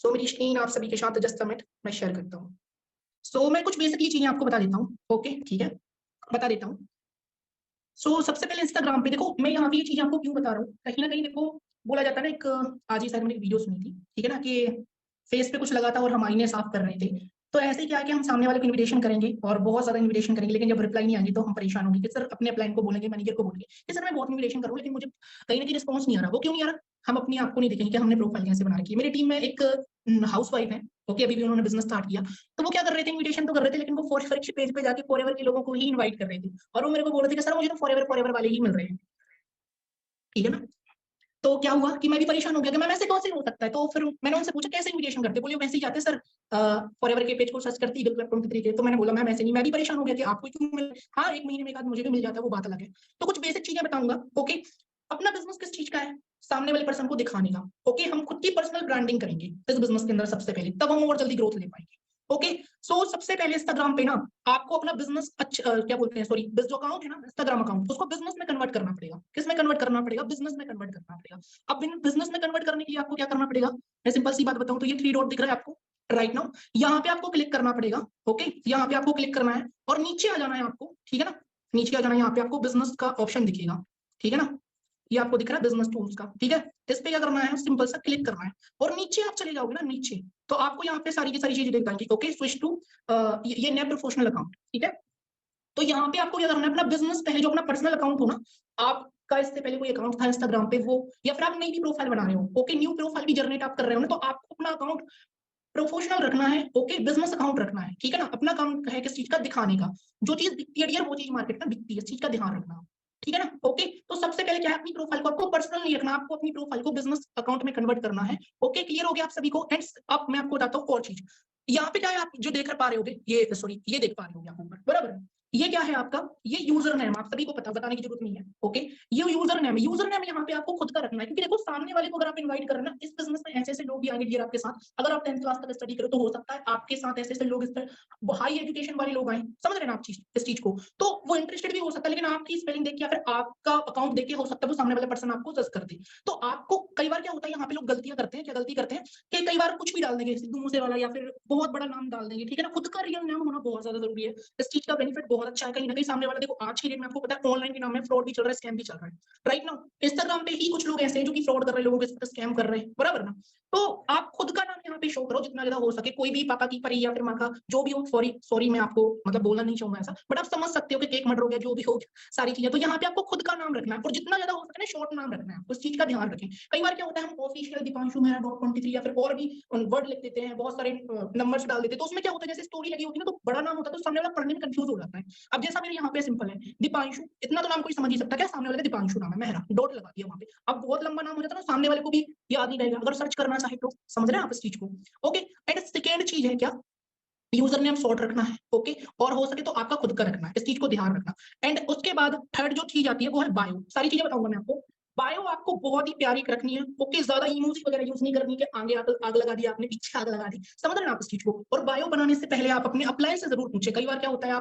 सो मेरी स्क्रीन आप सभी के साथ जस्ट मिनट मैं शेयर करता हूँ। सो मैं कुछ बेसिकली चीजें आपको बता देता हूँ। ओके ठीक है, बता देता हूँ। सो सबसे पहले इंस्टाग्राम पे देखो, मैं यहाँ पे ये चीजें आपको क्यों बता रहा हूँ, कहीं ना कहीं देखो बोला जाता है ना, एक आज ही शायद मैंने एक वीडियो सुनी थी, ठीक है ना, कि फेस पे कुछ लगा था और हम आईने साफ कर रहे थे। तो ऐसे ही क्या है कि हम सामने वाले को इन्विटेशन करेंगे और बहुत ज्यादा इन्विटेशन करेंगे, लेकिन जब रिप्लाई नहीं आएगी तो हम परेशान होंगे कि सर अपने अपलाइन को बोलेंगे, मैनेजर को बोलेंगे कि सर मैं बहुत इन्विटेशन करूँ लेकिन मुझे कहीं ना कहीं रिस्पॉन्स नहीं आ रहा। वो क्यों नहीं आ रहा? हम अपने आप को नहीं देखेंगे कि हमने प्रोफाइल कैसे बना रखी है। मेरी टीम में एक हाउस वाइफ है, ओके, अभी भी उन्होंने बिजनेस स्टार्ट किया, तो वो क्या कर रहे थे, इन्विटेशन तो कर रहे थे लेकिन वो फॉरएवर के पेज पे जाके फॉरएवर के लोगों को ही इनवाइट कर रहे थे और वो मेरे को बोल रहे थे कि सर मुझे तो फॉरएवर फॉरएवर वाले ही मिल रहे हैं, ठीक है ना। तो क्या हुआ कि मैं भी परेशान हो गया कि मैम ऐसे कैसे हो सकता है। तो फिर मैंने उनसे पूछा कैसे इन्विटेशन करते, बोले वैसे ही जाते सर फॉरएवर के पेज को सर्च करती है तरीके। तो मैंने बोला मैम ऐसे नहीं, मैं भी परेशान हो गया कि आपको क्यों मिल, हाँ एक महीने में एक आध मुझे भी मिल जाता है, वो बात अलग है। तो कुछ बेसिक चीजें बताऊंगा। ओके, अपना बिजनेस किस चीज का है, सामने वाले पर्सन को दिखाने का। ओके, हम खुद की पर्सनल ब्रांडिंग करेंगे इस बिजनेस के अंदर सबसे पहले, तब हम और जल्दी ग्रोथ ले पाएंगे। ओके, सो सबसे पहले इंस्टाग्राम पे ना आपको अपना बिजनेस क्या बोलते हैं, सॉरी, जो अकाउंट है ना इंस्टाग्राम अकाउंट, उसको बिजनेस में कन्वर्ट करना पड़ेगा। किस में कन्वर्ट करना पड़ेगा? बिजनेस में कन्वर्ट करना पड़ेगा। अब बिजनेस में कन्वर्ट करने के लिए आपको क्या करना पड़ेगा, मैं सिंपल सी बात बताऊं तो ये 3 डॉट दिख रहा है आपको राइट नाउ, यहाँ पे आपको क्लिक करना पड़ेगा। ओके, यहाँ पे आपको क्लिक करना है और नीचे आ जाना है आपको, ठीक है ना, नीचे आ जाना है, यहाँ पे आपको बिजनेस का ऑप्शन दिखेगा, ठीक है ना, ये आपको दिख रहा है बिजनेस टूल्स का, ठीक है। इस पे क्या करना है, सिंपल सा क्लिक करना है और नीचे आप चले जाओगे ना नीचे, तो आपको यहाँ पे सारी की सारी चीजें दिख जाएंगी। ओके, स्विच टू ये नेट प्रोफेशनल अकाउंट, ठीक है। तो यहाँ पे आपको क्या करना है, अपना बिजनेस पहले जो अपना पर्सनल अकाउंट हो ना आपका, इससे पहले कोई अकाउंट था इंस्टाग्राम पे वो, या फिर आप नई भी प्रोफाइल बना रहे हो, ओके, न्यू प्रोफाइल भी जनरेट आप कर रहे हो ना, तो आपको अपना अकाउंट प्रोफेशनल रखना है। ओके, बिजनेस अकाउंट रखना है, ठीक है ना। अपना अकाउंट है किस चीज का, दिखाने का, जो चीज दिखती है डियर वो चीज मार्केट में बिकती है, इस चीज का ध्यान रखना, ठीक है ना। ओके, तो सबसे पहले क्या है, अपनी प्रोफाइल को आपको पर्सनल नहीं रखना, आपको अपनी प्रोफाइल को बिजनेस अकाउंट में कन्वर्ट करना है। ओके, क्लियर हो गया आप सभी को। एंड अब मैं आपको बताता हूँ और चीज, यहाँ पे क्या है, आप जो देख पा रहे होगे, ये सॉरी ये देख पा रहे होगे आप ऊपर, बराबर है। ये क्या है आपका, ये यूजर नेम, आप सभी को पता, बताने की जरूरत नहीं है। ओके, ये यूजर नेम है, यूजर नेम यहाँ पे आपको खुद का रखना है, क्योंकि देखो सामने वाले को अगर आप इनवाइट कर रहे हैं ना, इस बिजनेस में ऐसे ऐसे लोग भी आएंगे डियर आपके साथ। अगर आप 10th क्लास तक स्टडी करो तो हो सकता है आपके साथ ऐसे ऐसे लोग, इस तरह हाई एजुकेशन वाले लोग आए, समझ रहे हैं आप चीज, इस चीज को, तो वो इंटरेस्टेड भी हो सकता है, लेकिन आपकी स्पेलिंग देख के या फिर आपका अकाउंट देख के हो सकता है वो सामने वाले पर्सन आपको जज कर दे। तो आपको कई बार क्या होता है, यहाँ पे लोग गलतियां करते हैं, क्या गलती करते हैं कि कई बार कुछ भी डाल देंगे, सिद्धू मूसे वाला या फिर बहुत बड़ा नाम डाल देंगे, ठीक है ना। खुद का रियल नाम होना बहुत ज्यादा जरूरी है, इस चीज का बेनिफिट बहुत अच्छा है। कहीं ना कहीं सामने वाला, देखो आज की डेट में आपको पता है ऑनलाइन के नाम में फ्रॉड भी चल रहा है, स्कैम भी चल रहा है राइट नाउ। इंस्टाग्राम पे ही कुछ लोग ऐसे हैं जो कि फ्रॉड कर रहे हैं, लोगों के साथ स्कैम कर रहे हैं, बराबर ना। तो आप खुद का नाम यहाँ पे शो करो जितना ज्यादा हो सके, कोई भी पापा की परी या फिर माँ का जो भी हो, सॉरी सॉरी मैं आपको मतलब बोलना नहीं चाहूंगा ऐसा, बट आप समझ सकते हो कि केक मर्डर हो गया, जो भी हो सारी चीजें, तो यहाँ पे आपको खुद का नाम रखना है और जितना ज्यादा हो सके ना शॉर्ट नाम रखना है, उस चीज का ध्यान रखें। कई बार क्या होता है, हम ऑफिशियल दीपांशु मेहरा .23 या फिर और भी वर्ड लिख देते हैं, बहुत सारे नंबर्स डाल देते हैं, तो उसमें क्या होता है, जैसे स्टोरी लगी होती है ना तो बड़ा नाम होता है तो सामने वाला पढ़ने में कंफ्यूज हो जाता है। अब जैसा मेरे यहाँ पे सिंपल है दीपांशु, इतना तो नाम कोई समझ ही सकता है, क्या सामने वाले का दीपांशु नाम है, मेहरा डॉट लगा दिया वहां पे। अब बहुत लंबा नाम हो जाता है ना, सामने वाले को भी याद नहीं रहेगा अगर सर्च करना चाहे तो, समझ रहे हैं आप इस चीज को। ओके, एंड सेकेंड चीज है क्या, यूजर नेम शॉर्ट रखना है। ओके, और हो सके तो आपका खुद का रखना है, इस चीज को ध्यान रखना। एंड उसके बाद थर्ड जो चीज आती है वो है बायो, सारी चीजें बताऊंगा मैं आपको। बायो आपको बहुत ही प्यारी रखनी है। ओके, ज्यादा इमोजी वगैरह यूज नहीं करनी कि आगे आग लगा दी आपने, पीछे आग लगा दी, समझ रहे हैं आप इस चीज को। और बायो बनाने से पहले आप अपने अप्लाई से जरूर पूछे, कई बार क्या होता है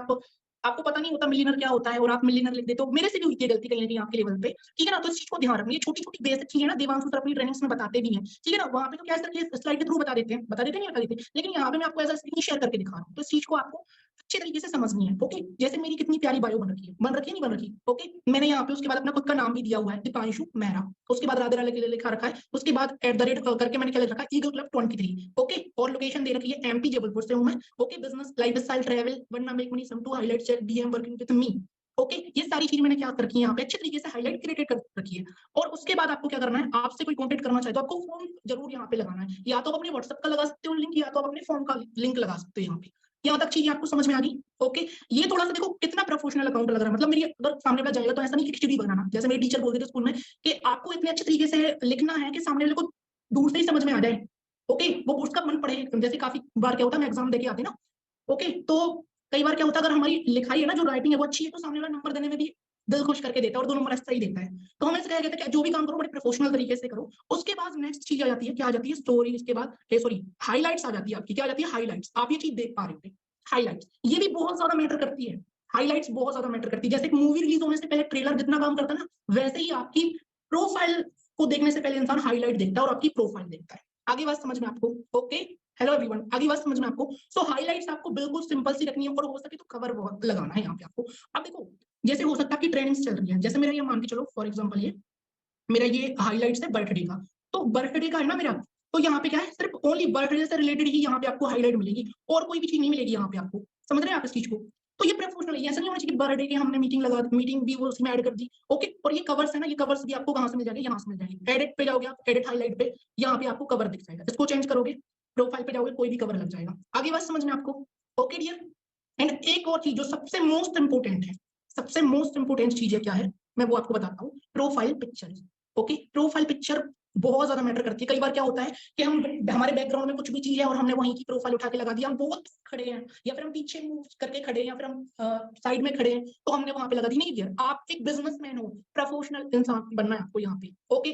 आपको पता नहीं होता मिलियनर क्या होता है और आप मिलियनर लिख देते हो, मेरे से भी हुई है गलती कहीं ना कहीं आपके लेवल पे, ठीक है ना। तो इस चीज को ध्यान रखना, ये छोटी छोटी बेसिक चीजें ना देवांशु सर अपनी ट्रेनिंग्स में बताते भी हैं, ठीक है ना। वहां पे तो क्या स्लाइड के थ्रू बता देते हैं, नहीं बता देते, लेकिन यहाँ पे मैं आपको ऐसा स्क्रीन शेयर करके दिखा रहा हूँ, तो इस चीज को आपको अच्छे तरीके से समझनी है। ओके, जैसे मेरी कितनी प्यारी बायो बन रखी है, नहीं बन रखी। ओके, मैंने यहाँ पे उसके बाद अपना खुद का नाम भी दिया हुआ है दीपांशु मेहरा, उसके बाद राधे राधे लिखा रखा है, उसके बाद @ करके मैंने क्या लिख रखा है, ईगल क्लब 23। ओके, और लोकेशन दे रखी है एमपी जबलपुर से हूं मैं। Okay, business life style travel वरना make money some to highlight check DM working with me. Okay, ये सारी चीज मैंने क्या कर रखी है यहाँ पे अच्छे तरीके से हाईलाइट क्रिएटेड कर रखी है। और उसके बाद आपको क्या करना है, आपसे कोई कॉन्टेक्ट करना चाहे तो आपको फोन जरूर यहाँ पे लगाना है, या तो आप अपने व्हाट्सएप का लगा सकते हो लिंक, या तो आप अपने फोन का लिंक लगा सकते हो यहाँ पे। यहाँ तक चीजें आपको समझ में आ गई। ओके, ये थोड़ा सा देखो कितना प्रोफेशनल अकाउंट लग रहा है, मतलब मेरी अगर सामने वाला जाएगा तो ऐसा नहीं कि खिचड़ी बनाना, जैसे मेरे टीचर बोलते थे स्कूल में कि आपको इतने अच्छे तरीके से लिखना है कि सामने वाले को दूर से ही समझ में आ जाए। ओके, वो उसका मन पड़े, जैसे काफी बार क्या होता है हम एग्जाम देके आते ना। ओके, तो कई बार क्या होता है अगर हमारी लिखाई है ना, जो राइटिंग है वो अच्छी है, तो सामने वाला नंबर देने में भी दिल खुश करके देता है और 2 नंबर ऐसा ही देता है। तो हमें कहा गया था कि जो भी काम करो बड़े प्रोफेशनल तरीके से करो। उसके बाद नेक्स्ट चीज आ जाती है, क्या आ जाती है, स्टोरी, इसके बाद सॉरी हाईलाइट्स आ जाती है आपकी, क्या आ जाती है, हाईलाइट्स। आप ये चीज देख पा रहे हो, हाईलाइट्स ये भी बहुत ज्यादा मैटर करती है, हाईलाइट्स बहुत ज्यादा मैटर करती है। जैसे एक मूवी रिलीज होने से पहले ट्रेलर जितना काम करता है ना, वैसे ही आपकी प्रोफाइल को देखने से पहले इंसान हाईलाइट देखता है और आपकी प्रोफाइल देखता है। आगे बात समझ में आपको? ओके, हेलो एवरीवन, आगे बात समझ में आपको? सो हाइलाइट्स आपको बिल्कुल सिंपल सी रखनी है और हो सके तो कवर बहुत लगाना है यहाँ पे आपको। अब देखो, जैसे हो सकता है कि ट्रेनिंग्स चल रही है, जैसे मेरा ये मान के चलो फॉर एग्जांपल ये मेरा ये हाइलाइट्स है बर्थडे का, तो बर्थडे का है ना मेरा, तो यहाँ पे क्या है, सिर्फ ओनली बर्थडे से रिलेटेड ही यहाँ पे आपको हाईलाइट मिलेगी और कोई भी चीज नहीं मिलेगी यहाँ पे आपको। समझ रहे हैं आप इस चीज को? तो ये प्रोफेशनल है, ऐसा नहीं होना चाहिए कि बर्थडे के हमने मीटिंग भी वो उसमें ऐड कर दी। ओके, और ये कवर्स है ना, ये कवर्स भी आपको कहाँ से मिल जाएंगे, यहाँ से मिल जाएंगे। एडिट पे जाओगे आप, एडिट हाईलाइट पे, यहाँ पे आपको कवर दिख जाएगा, इसको चेंज करोगे, प्रोफाइल पे जाओगे, कोई भी कवर लग जाएगा। आगे बात समझ में आपको? Okay dear. एंड एक और चीज जो सबसे मोस्ट इंपोर्टेंट है, सबसे मोस्ट इंपोर्टेंट चीज है क्या है, मैं वो आपको बताता हूँ, profile picture. Okay, profile picture बहुत ज्यादा मैटर करती है। कई बार क्या होता है कि हम हमारे बैकग्राउंड में कुछ भी चीज है और हमने वहीं की प्रोफाइल उठा के लगा दिया, हम बहुत खड़े हैं या फिर हम पीछे मूव करके खड़े हैं या फिर हम साइड में खड़े हैं, तो हमने वहां पे लगा दी। नहीं दिया, आप एक बिजनेसमैन हो, प्रोफेशनल इंसान बनना है आपको यहाँ पे। ओके,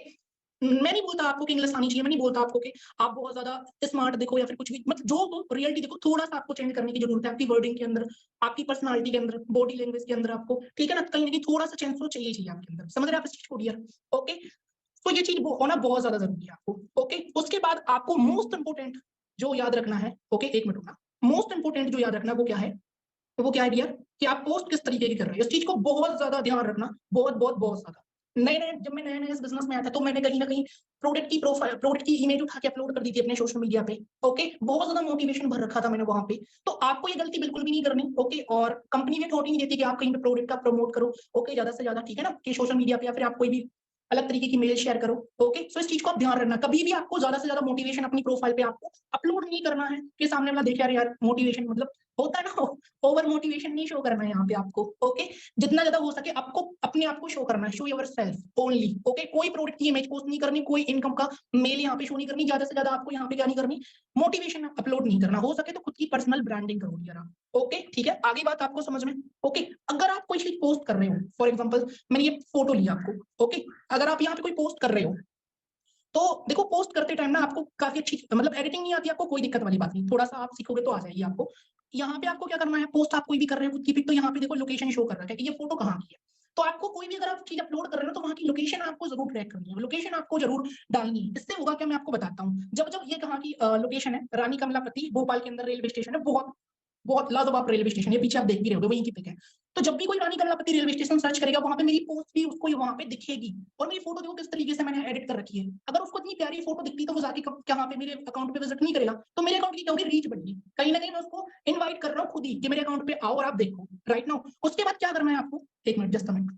मैं नहीं बोलता आपको कि इंग्लिश आनी चाहिए, मैं नहीं बोलता आपको कि आप बहुत ज्यादा स्मार्ट दिखो या फिर कुछ भी, मतलब जो रियलिटी देखो, थोड़ा सा आपको चेंज करने की जरूरत है आपकी वर्डिंग के अंदर, आपकी पर्सनालिटी के अंदर, बॉडी लैंग्वेज के अंदर आपको, ठीक है ना, कहीं ना कहीं थोड़ा सा चेंज तो चाहिए आपके अंदर। समझ रहे हैं आप इस चीज को डियर? ओके, तो ये चीज होना बहुत ज्यादा जरूरी है आपको। ओके, उसके बाद आपको मोस्ट इंपोर्टेंट जो याद रखना है, ओके एक मिनट रुकना, मोस्ट इंपोर्टेंट जो याद रखना वो क्या है, तो वो क्या है डियर, कि आप पोस्ट किस तरीके की कर रहे हैं, इस चीज को बहुत ज्यादा ध्यान रखना, बहुत बहुत बहुत ज्यादा। नए नए जब मैं नए नए इस बिजनेस में आया था तो मैंने कहीं ना कहीं प्रोडक्ट की प्रोफाइल, प्रोडक्ट की इमेज उठा के अपलोड कर दी थी अपने सोशल मीडिया पे। ओके, बहुत ज्यादा मोटिवेशन भर रखा था मैंने वहां पे। तो आपको ये गलती बिल्कुल भी नहीं करनी। ओके, और कंपनी भी थॉट ही नहीं देती कि आप कहीं पे प्रोडक्ट का प्रमोट करो, ओके ज्यादा से ज्यादा, ठीक है ना, कि सोशल मीडिया पे या फिर आप कोई भी अलग तरीके की मेल शेयर करो। ओके, सो इस चीज को आप ध्यान रखना, कभी भी आपको ज्यादा से ज्यादा मोटिवेशन अपनी प्रोफाइल पे आपको अपलोड नहीं करना है कि सामने वाला देखे यार मोटिवेशन, मतलब होता है ना, ओवर मोटिवेशन नहीं शो करना है यहाँ पे आपको। ओके, जितना ज्यादा हो सके आपको अपने आप को शो करना है, show your self only. Okay, कोई प्रोडक्ट की इमेज पोस्ट नहीं करनी, कोई इनकम का मेल यहाँ पे शो नहीं करनी, ज्यादा से ज्यादा आपको यहाँ पे क्या नहीं करनी, मोटिवेशन अपलोड नहीं करना। हो सके तो खुद की पर्सनल ब्रांडिंग करो यार आप। ओके ठीक है, आगे बात आपको समझ में? ओके, अगर आप कोई चीज पोस्ट कर रहे हो, फॉर एग्जाम्पल मैंने ये फोटो लिया आपको, ओके, अगर आप यहाँ पे कोई पोस्ट कर रहे हो, तो देखो पोस्ट करते टाइम ना आपको काफी अच्छी, मतलब एडिटिंग नहीं आती आपको, कोई दिक्कत वाली बात नहीं, थोड़ा सा आप सीखोगे तो आ जाएगी आपको। यहाँ पे आपको क्या करना है, पोस्ट आप कोई भी कर रहे हो खुद की पिक, तो यहाँ पे देखो लोकेशन शो कर रहा है कि ये फोटो कहाँ की है। तो आपको कोई भी अगर आप चीज अपलोड कर रहे हो तो वहां की लोकेशन आपको जरूर ट्रैक करनी है, लोकेशन आपको जरूर डालनी है। इससे होगा क्या, मैं आपको बताता हूँ। जब जब ये कहाँ की लोकेशन है, रानी कमलापति भोपाल के अंदर रेलवे स्टेशन है, बहुत बहुत लाजवाब रेलवे स्टेशन, ये पीछे आप देख भी रहे हो, वहीं की पिक है। तो जब भी कोई रानी कमलापति रेलवे स्टेशन सर्च करेगा, वहां पे मेरी पोस्ट भी उसको वहां पे दिखेगी। और मेरी फोटो देखो किस तरीके से मैंने एडिट कर रखी है। अगर उसको इतनी प्यारी फोटो दिखती तो वो जाके यहाँ पे मेरे अकाउंट पे विजिट नहीं करेगा, तो मेरे अकाउंट की क्या होगी, रीच बढ़ेगी। कहीं ना कहीं मैं उसको इन्वाइट कर रहा हूँ खुद ही कि मेरे अकाउंट पे आओ और आप देखो, राइट नाउ। उसके बाद क्या करना है आपको, एक मिनट जस्ट अ मिनट,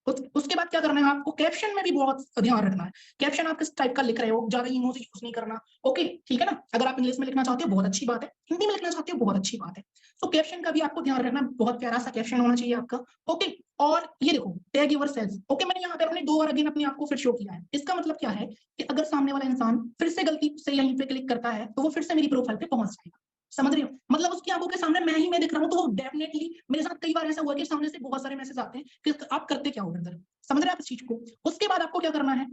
उसके बाद क्या करना है आपको, कैप्शन में भी बहुत ध्यान रखना है। कैप्शन आप किस टाइप का लिख रहे हो, ज्यादा इमोजी यूज नहीं करना। ओके ठीक है ना, अगर आप इंग्लिश में लिखना चाहते हो बहुत अच्छी बात है, हिंदी में लिखना चाहते हो बहुत अच्छी बात है। तो कैप्शन का भी आपको ध्यान रखना, बहुत प्यारा सा कैप्शन होना चाहिए आपका। ओके, और ये देखो टैग योर सेल्फ। ओके, मैंने यहाँ पे अपने 2 बार अगेन अपने आप को फिर शो किया है। इसका मतलब क्या है कि अगर सामने वाला इंसान फिर से गलती से यहीं पे क्लिक करता है तो वो फिर से मेरी प्रोफाइल पे पहुंच जाएगा। समझ रहे हो, मतलब उसकी आंखों के सामने मैं ही मैं दिख रहा हूँ, तो वो डेफिनेटली, मेरे साथ कई बार ऐसा हुआ कि सामने से बहुत सारे मैसेज आते हैं कि आप करते क्या हो अंदर। समझ रहे हैं आप इस चीज को? उसके बाद आपको क्या करना है,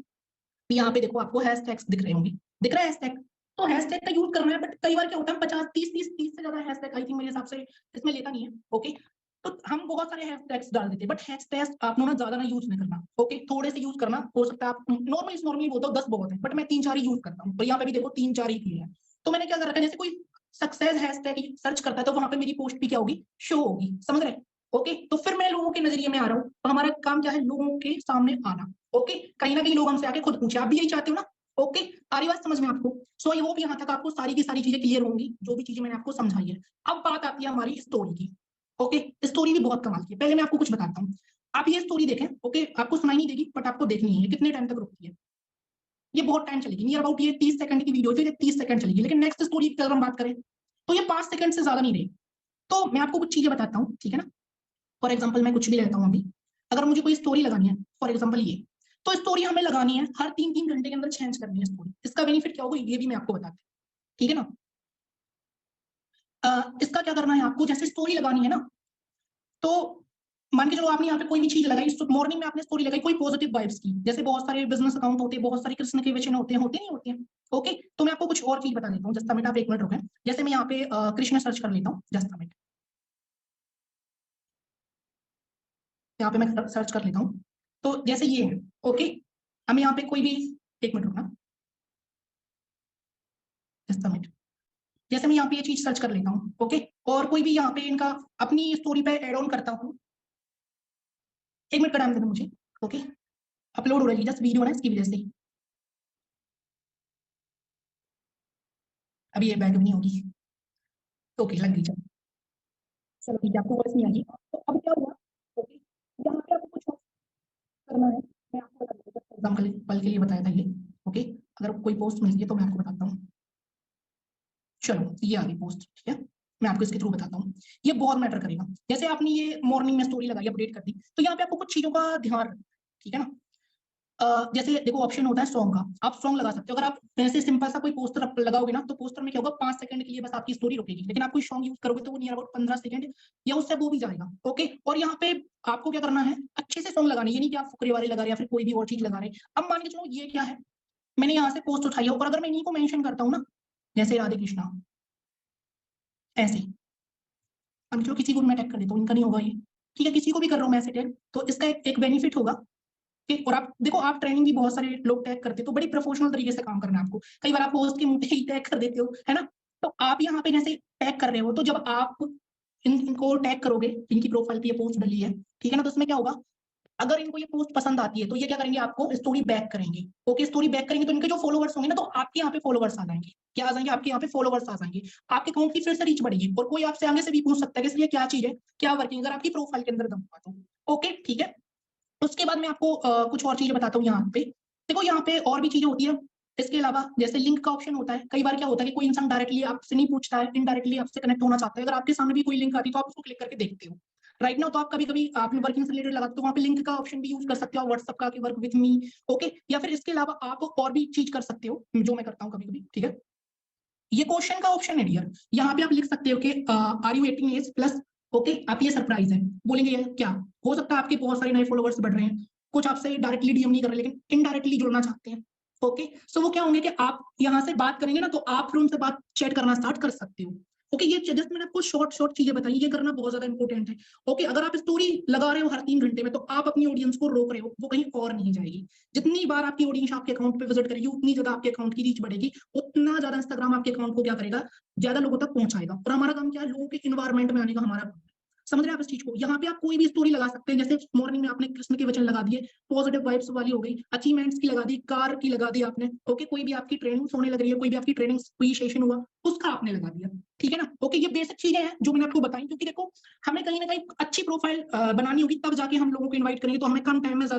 यहाँ पे देखो आपको हैशटैग्स दिख रहे होंगे, दिख रहा है हैशटैग, तो हैशटैग का यूज करना है। बट कई बार क्या होता है 50 30 30 से ज्यादा हैशटैग आई थिंक मेरे हिसाब से इसमें लेता नहीं है। ओके, तो हम बहुत सारे हैशटैग्स डाल देते हैं, बट हैशटैग आप ना ज्यादा ना यूज नहीं करना। ओके, थोड़े से यूज करना, हो सकता है आप नॉर्मली बोलता हूँ 10 बहुत है, बट मैं 3 4 ही यूज करता हूँ। और यहाँ पे भी देखो 3 4 ही किए हैं। तो मैंने क्या कर रखा है, जैसे कोई सक्सेस हैशटैग सर्च करता है तो वहां पे मेरी पोस्ट भी क्या होगी, शो होगी। समझ रहे? ओके, तो फिर मैं लोगों के नजरिए में आ रहा हूँ, तो हमारा काम क्या है, लोगों के सामने आना। ओके, कहीं ना कहीं लोग हमसे आके खुद पूछे, आप भी यही चाहते हो ना? ओके, आ रही बात समझ में आपको? सो आई होप यहाँ तक आपको सारी की सारी चीजें क्लियर होंगी, जो भी चीजें मैंने आपको समझाई है। अब बात आती है हमारी स्टोरी की। ओके, स्टोरी भी बहुत कमाल की है। पहले मैं आपको कुछ बताता हूँ, आप ये स्टोरी देखें। ओके, आपको सुनाई नहीं देगी बट आपको देखनी है, कितने टाइम तक रुकती है। ये बहुत टाइम चलेगी, नियर अबाउट ये 30 सेकंड की वीडियो है, तो ये 30 सेकंड चलेगी। लेकिन नेक्स्ट स्टोरी की अगर हम बात करें तो ये 5 सेकंड से ज्यादा नहीं रहेगी। तो मैं आपको कुछ चीजें बताता हूँ, ठीक है ना। फॉर एग्जाम्पल मैं कुछ भी लेता हूँ अभी, अगर मुझे कोई स्टोरी लगानी है, फॉर एग्जाम्पल ये, तो स्टोरी हमें लगानी है हर 3 3 घंटे के अंदर चेंज करनी है स्टोरी। इसका बेनिफिट क्या होगा ये भी मैं आपको बताता हूँ, ठीक है ना। इसका क्या करना है आपको, जैसे स्टोरी लगानी है ना, तो मान के चलो आपने यहाँ पे कोई भी चीज लगाई, मॉर्निंग में आपने स्टोरी लगाई कोई पॉजिटिव वाइब्स की, जैसे बहुत सारे बिजनेस अकाउंट होते हैं, बहुत सारे कृष्ण के वचन होते नहीं होते हैं। ओके, तो मैं आपको कुछ और चीज बता देता हूँ, जस्ट मिनट, आप 1 मिनट रुकें। जैसे मैं यहाँ पे कृष्ण सर्च कर लेता हूँ, जस्ट मिनट, यहाँ पे मैं सर्च कर लेता हूँ। तो जैसे ये है, ओके, हम यहाँ पे कोई भी, 1 मिनट रुकना, जस्ट अ मिनट। जैसे मैं यहाँ पे ये चीज सर्च कर लेता हूँ, ओके, और कोई भी यहाँ पे इनका अपनी स्टोरी पे एड ऑन करता हूँ। 1 मिनट का टाइम देना मुझे, ओके। अपलोड हो रही है जस्ट वीडियो ना, इसकी वजह से अभी ये बैक नहीं होगी। ओके, लग गई। चलो ठीक है, आपको वॉइस नहीं आ रही। तो अब क्या हुआ, ओके, यहाँ पे आपको कुछ करना है। मैं आपको बता देता हूँ, एग्जाम्पल पल के लिए बताया था ये, ओके। अगर कोई पोस्ट मिलती है तो मैं आपको बताता हूँ। चलो ये आ गई पोस्ट, ठीक है। मैं आपको इसके थ्रू बताता हूँ, ये बहुत मैटर करेगा। जैसे आपने ये मॉर्निंग में स्टोरी लगाई, अपडेट कर दी, तो यहाँ पे आपको कुछ चीजों का ध्यान रखना, ठीक है ना। जैसे देखो ऑप्शन होता है सॉन्ग का, आप सॉन्ग लगा सकते हो। अगर आप ऐसे सिंपल सा कोई पोस्टर लगाओगे ना, तो पोस्टर में क्या होगा, 5 सेकंड के लिए बस आपकी स्टोरी रुकेगी। लेकिन आप कोई सॉन्ग यूज करोगे तो वो नियर अबाउट 15 सेकंड या उससे वो भी जाएगा, ओके। और यहाँ पे आपको क्या करना है, अच्छे से सॉन्ग लगाने, ये नहीं कि आप फुकरे वाले लगा रहे या फिर कोई भी और चीज लगा रहे। अब मान के चलो ये क्या है, मैंने यहाँ से पोस्ट उठाई है, और अगर मैं इन्हीं को मेंशन करता हूँ ना, जैसे राधे कृष्णा, ऐसे, अब चलो किसी को मैं टैग कर देता हूँ, इनका नहीं होगा ये, ठीक है, किसी को भी कर रहा हूँ मैं ऐसे टैग, तो इसका एक बेनिफिट होगा कि, और आप देखो, आप ट्रेनिंग भी बहुत सारे लोग टैग करते हो, तो बड़ी प्रोफेशनल तरीके से काम करना है आपको। कई बार आप पोस्ट के मुंह पे ही टैग कर देते हो, है ना। तो आप यहाँ पे जैसे टैग कर रहे हो, तो जब आप इनको टैग करोगे, इनकी प्रोफाइल पे ये पोस्ट डली है, ठीक है ना, तो उसमें क्या होगा, अगर इनको ये पोस्ट पसंद आती है तो ये क्या करेंगे, आपको स्टोरी बैक करेंगे, ओके। स्टोरी बैक करेंगे तो इनके जो फॉलोवर्स होंगे ना, तो आपके यहाँ पे फॉलोवर्स आ जाएंगे। क्या आ जाएंगे, आपके यहाँ पे फॉलोवर्स आ जाएंगे। आपके अकाउंट की फिर से रीच बढ़ेगी, और कोई आपसे आगे से भी पूछ सकता है कि इसलिए क्या चीज है, क्या वर्किंग, अगर आपकी प्रोफाइल के अंदर दम हुआ तो, ओके, ठीक है। उसके बाद मैं आपको कुछ और चीजें बताता हूँ यहाँ पे। देखो यहाँ पे और भी चीजें होती है इसके अलावा, जैसे लिंक का ऑप्शन होता है। कई बार क्या होता है कि कोई इंसान डायरेक्टली आपसे नहीं पूछता है, इनडायरेक्टली आपसे कनेक्ट होना चाहता है। अगर आपके सामने भी कोई लिंक आती है तो आप उसको क्लिक करके देखते हो, राइट ना। तो आप कभी कभी आपने वर्किंग से रिलेटेड लगा तो वहाँ पे लिंक का ऑप्शन भी यूज कर सकते हो, व्हाट्सएप का, वर्क विथ मी, ओके। या फिर इसके अलावा आप और भी चीज कर सकते हो, जो मैं करता हूँ कभी कभी, ठीक है। ये क्वेश्चन का ऑप्शन है डियर, यहाँ पे आप लिख सकते हो कि are you 18 age plus, okay. आप ये सरप्राइज है बोलेंगे, ये क्या हो सकता है, आपके बहुत सारे नए फॉलोवर्स बढ़ रहे हैं, कुछ आपसे डायरेक्टली डीएम नहीं कर रहे लेकिन इनडायरेक्टली जुड़ना चाहते हैं, ओके। सो वो क्या होंगे कि आप यहाँ से बात करेंगे ना, तो आप फिर उनसे बात चैट करना स्टार्ट कर सकते हो, ओके। ये जस्ट मैंने आपको शॉर्ट शॉर्ट चीजें बताई, ये करना बहुत ज्यादा इंपॉर्टेंट है, ओके। अगर आप स्टोरी लगा रहे हो हर 3 घंटे में, तो आप अपनी ऑडियंस को रोक रहे हो, वो कहीं और नहीं जाएगी। जितनी बार आपकी ऑडियंस आपके अकाउंट पे विजिट करेगी, उतनी ज्यादा आपके अकाउंट की रीच बढ़ेगी, उतना ज्यादा इंस्टाग्राम आपके अकाउंट को क्या करेगा, ज्यादा लोगों तक पहुंचाएगा। और हमारा काम क्या है, लोगों के इन्वायरमेंट में आने का हमारा, समझ रहे हैं आप इस चीज को। यहाँ पे आप कोई भी स्टोरी लगा सकते हैं, जैसे मॉर्निंग में आपने कृष्ण के वचन लगा दिए, पॉजिटिव वाइब्स वाली हो गई, अचीवमेंट्स की लगा दी, कार की लगा दी आपने, ओके। कोई भी आपकी ट्रेनिंग होने लग रही है, कोई भी आपकी ट्रेनिंग कोई सेशन हुआ, उसका आपने लगा दिया, ठीक है ना, ओके। ये बेसिक चीजें हैं जो मैंने आपको बताई, क्योंकि देखो हमें कहीं ना कहीं अच्छी प्रोफाइल बनानी होगी, तब जाके हम लोगों को इन्वाइट करेंगे, तो हमें कम टाइम में ज्यादा